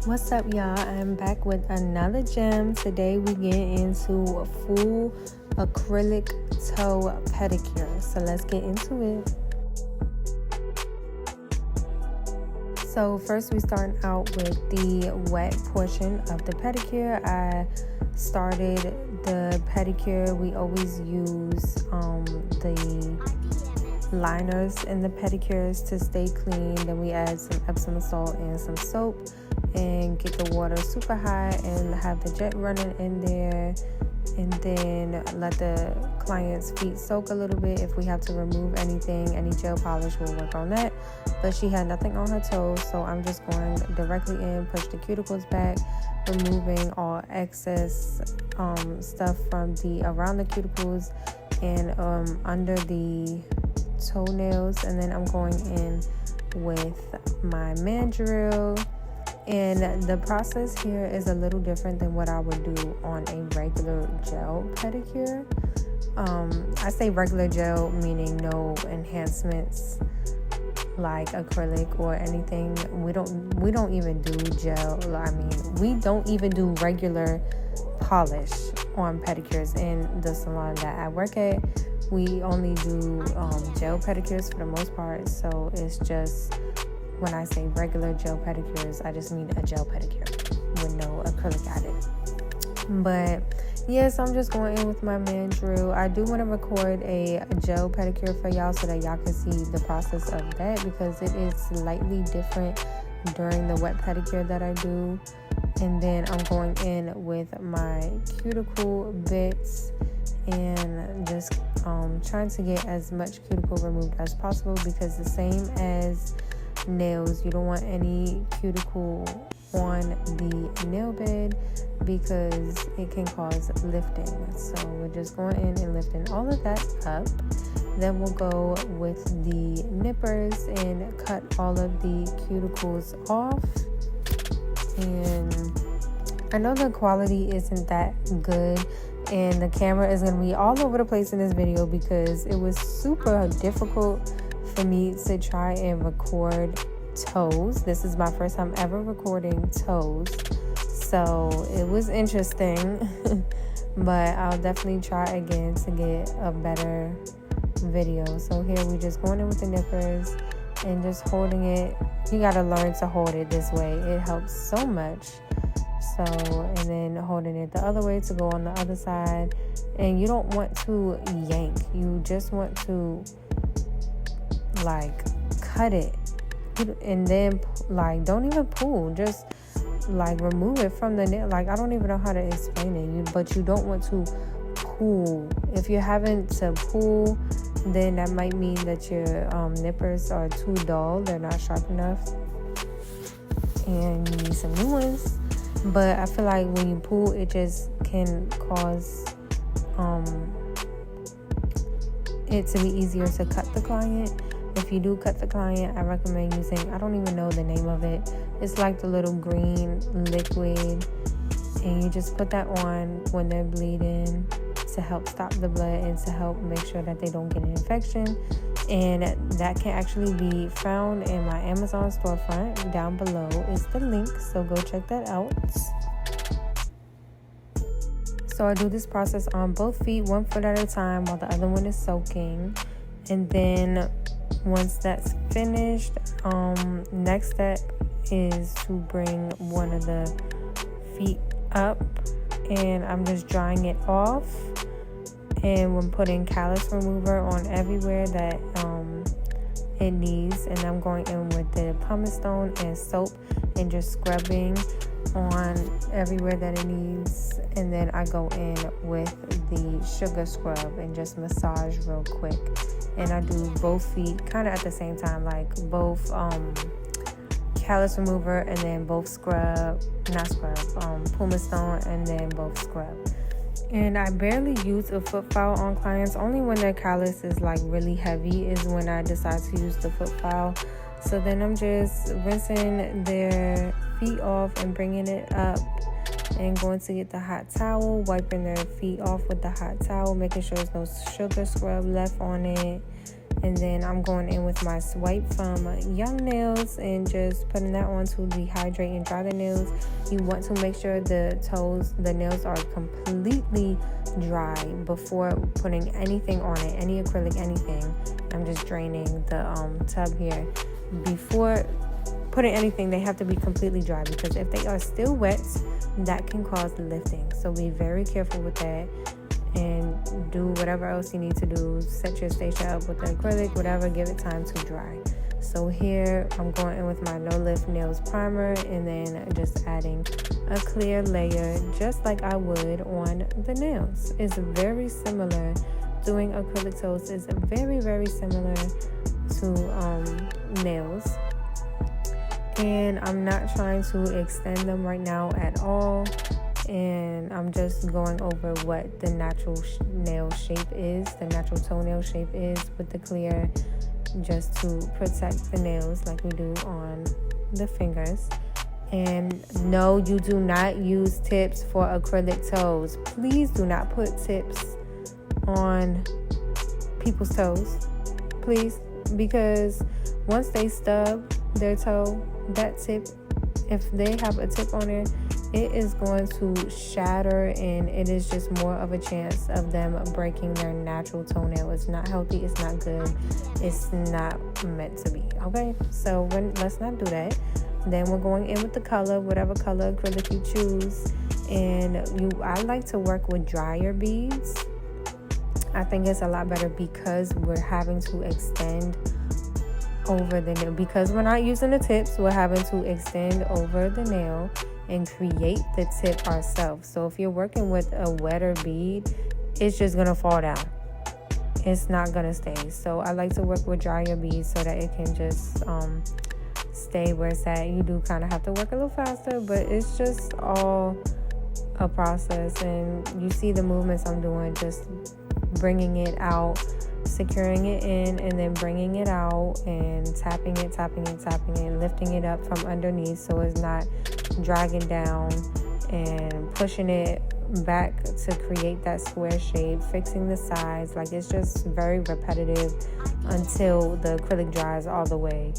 What's up, y'all? I'm back with another gem. Today we get into a full acrylic toe pedicure. So let's get into it. So first we start out with the wet portion of the pedicure. I started the pedicure. We always use the liners in the pedicures to stay clean. Then we add some Epsom salt and some soap and get the water super high and have the jet running in there, and then let the client's feet soak a little bit. If we have to remove anything, any gel polish, will work on that. But she had nothing on her toes, so I'm just going directly in, push the cuticles back, removing all excess stuff from around the cuticles and under the toenails. And then I'm going in with my mandrel. And the process here is a little different than what I would do on a regular gel pedicure. I say regular gel meaning no enhancements like acrylic or anything. We don't even do gel. We don't even do regular polish on pedicures in the salon that I work at. We only do gel pedicures for the most part. So it's just, when I say regular gel pedicures, I just mean a gel pedicure with no acrylic added. But yes, I'm just going in with my mandrel. I do want to record a gel pedicure for y'all so that y'all can see the process of that, because it is slightly different during the wet pedicure that I do. And then I'm going in with my cuticle bits and just trying to get as much cuticle removed as possible, because the same as nails, you don't want any cuticle on the nail bed because it can cause lifting. So we're just going in and lifting all of that up. Then we'll go with the nippers and cut all of the cuticles off. And I know the quality isn't that good, and the camera is going to be all over the place in this video because it was super difficult for me to try and record toes. This is my first time ever recording toes, so it was interesting. But I'll definitely try again to get a better video. So here we just going in with the nippers and just holding it. You got to learn to hold it this way. It helps so much. So, and then holding it the other way to go on the other side. And you don't want to yank. You just want to cut it, and then don't even pull, just remove it from the nail. I don't even know how to explain it, but you don't want to pull. If you're having to pull, then that might mean that your nippers are too dull, they're not sharp enough, and you need some new ones. But I feel like when you pull, it just can cause it to be easier to cut the client. If you do cut the client, I recommend using, I don't even know the name of it. It's like the little green liquid, and you just put that on when they're bleeding to help stop the blood and to help make sure that they don't get an infection. And that can actually be found in my Amazon storefront. Down below is the link, so go check that out. So I do this process on both feet, 1 foot at a time, while the other one is soaking. And then once that's finished, next step is to bring one of the feet up, and I'm just drying it off. And when putting callus remover on everywhere that it needs, and I'm going in with the pumice stone and soap and just scrubbing on everywhere that it needs. And then I go in with the sugar scrub and just massage real quick. And I do both feet kind of at the same time, both callus remover and then both pumice stone and then both scrub. And I barely use a foot file on clients. Only when their callus is really heavy is when I decide to use the foot file. So then I'm just rinsing their feet off and bringing it up and going to get the hot towel, wiping their feet off with the hot towel, making sure there's no sugar scrub left on it, And then I'm going in with my swipe from Young Nails and just putting that on to dehydrate and dry the nails. You want to make sure the nails are completely dry before putting anything on it, any acrylic, anything. I'm just draining the tub here. Before putting anything, they have to be completely dry, because if they are still wet, that can cause lifting. So be very careful with that. And do whatever else you need to do. Set your station up with the acrylic, whatever, give it time to dry. So here I'm going in with my No Lift Nails primer, and then just adding a clear layer just like I would on the nails. It's very similar. Doing acrylic toes is very, very similar to nails. And I'm not trying to extend them right now at all. And I'm just going over what the natural nail shape is, the natural toenail shape is with the clear, just to protect the nails like we do on the fingers. And no, you do not use tips for acrylic toes. Please do not put tips on people's toes, please, because once they stub their toe, that tip, if they have a tip on it is going to shatter, and it is just more of a chance of them breaking their natural toenail. It's not healthy, it's not good, it's not meant to be, okay? So let's not do that. Then we're going in with the color, whatever color acrylic you choose. And I like to work with drier beads. I think it's a lot better because we're having to extend over the nail. Because we're not using the tips, we're having to extend over the nail and create the tip ourselves. So if you're working with a wetter bead, it's just gonna fall down. It's not gonna stay. So I like to work with drier beads so that it can just stay where it's at. You do kind of have to work a little faster, but it's just all a process. And you see the movements I'm doing, just bringing it out, securing it in, and then bringing it out and tapping it, lifting it up from underneath so it's not dragging down, and pushing it back to create that square shape, fixing the sides. Like, it's just very repetitive until the acrylic dries all the way.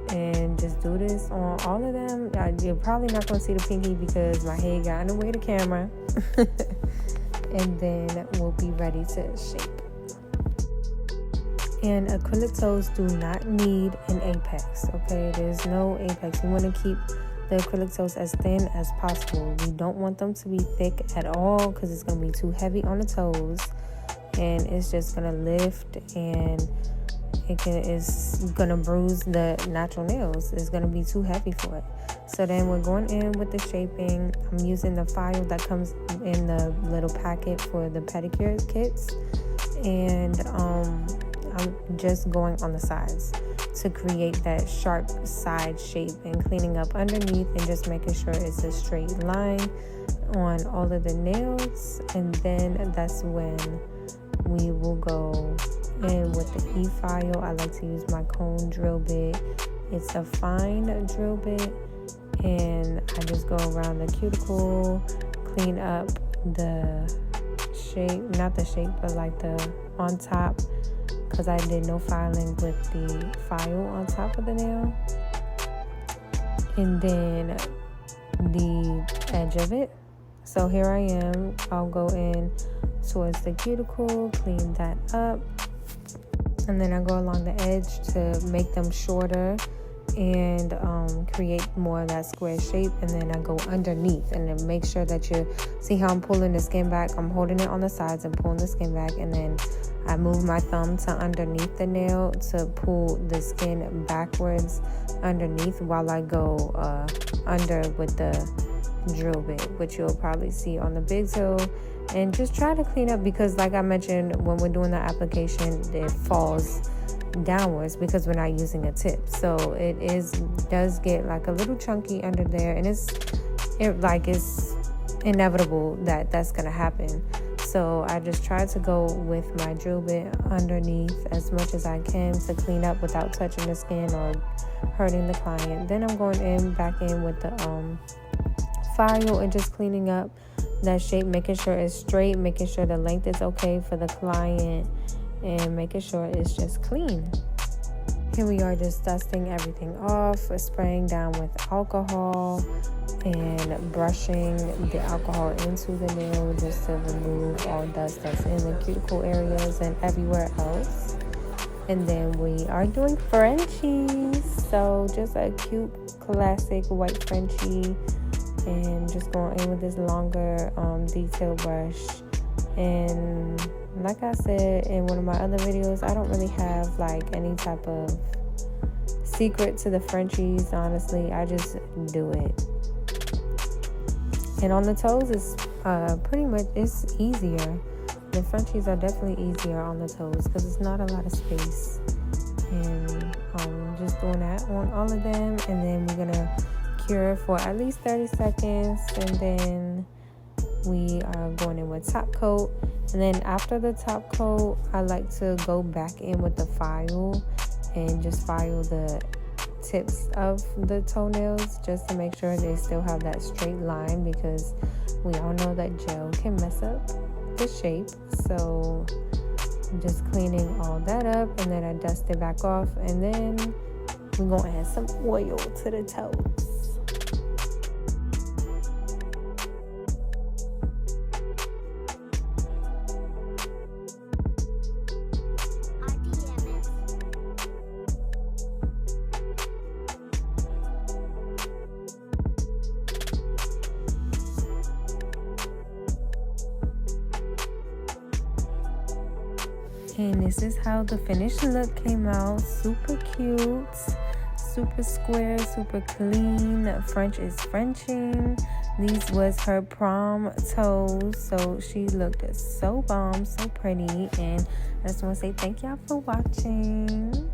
And just do this on all of them. You're probably not going to see the pinky because my head got in the way of the camera. And then we'll be ready to shape. And acrylic toes do not need an apex, okay? There's no apex. You want to keep the acrylic toes as thin as possible. You don't want them to be thick at all because it's going to be too heavy on the toes, and it's just going to lift, and it's going to bruise the natural nails. It's going to be too heavy for it. So then we're going in with the shaping. I'm using the file that comes in the little packet for the pedicure kits, and I'm just going on the sides to create that sharp side shape, and cleaning up underneath and just making sure it's a straight line on all of the nails. And then that's when we will go in with the E-file. I like to use my cone drill bit. It's a fine drill bit, and I just go around the cuticle, clean up the shape, not the shape, but like the on top, because I did no filing with the file on top of the nail. And then the edge of it. So here I am. I'll go in towards the cuticle, clean that up, and then I go along the edge to make them shorter and create more of that square shape. And then I go underneath, and then make sure that you see how I'm pulling the skin back. I'm holding it on the sides and pulling the skin back, and then I move my thumb to underneath the nail to pull the skin backwards underneath while I go under with the drill bit, which you'll probably see on the big toe. And just try to clean up, because like I mentioned, when we're doing the application, it falls downwards because we're not using a tip. So it does get like a little chunky under there, and it's inevitable that that's gonna happen. So I just try to go with my drill bit underneath as much as I can to clean up without touching the skin or hurting the client. Then I'm going back in with the file and just cleaning up that shape, making sure it's straight, making sure the length is okay for the client, and making sure it's just clean. Here we are just dusting everything off, spraying down with alcohol and brushing the alcohol into the nail just to remove all dust that's in the cuticle areas and everywhere else. And then we are doing Frenchies. So just a cute classic white Frenchie, and just going in with this longer detail brush. And like I said in one of my other videos, I don't really have like any type of secret to the Frenchies, honestly. I just do it. And on the toes, it's pretty much, it's easier. The Frenchies are definitely easier on the toes because it's not a lot of space. And just doing that on all of them, and then we're gonna cure for at least 30 seconds, and then we are going in with top coat. And then after the top coat, I like to go back in with the file and just file the tips of the toenails just to make sure they still have that straight line, because we all know that gel can mess up the shape. So I'm just cleaning all that up, and then I dust it back off, and then we're gonna add some oil to the toes. And this is how the finished look came out. Super cute, super square, super clean. French is Frenching. These was her prom toes, so she looked so bomb, so pretty. And I just want to say thank y'all for watching.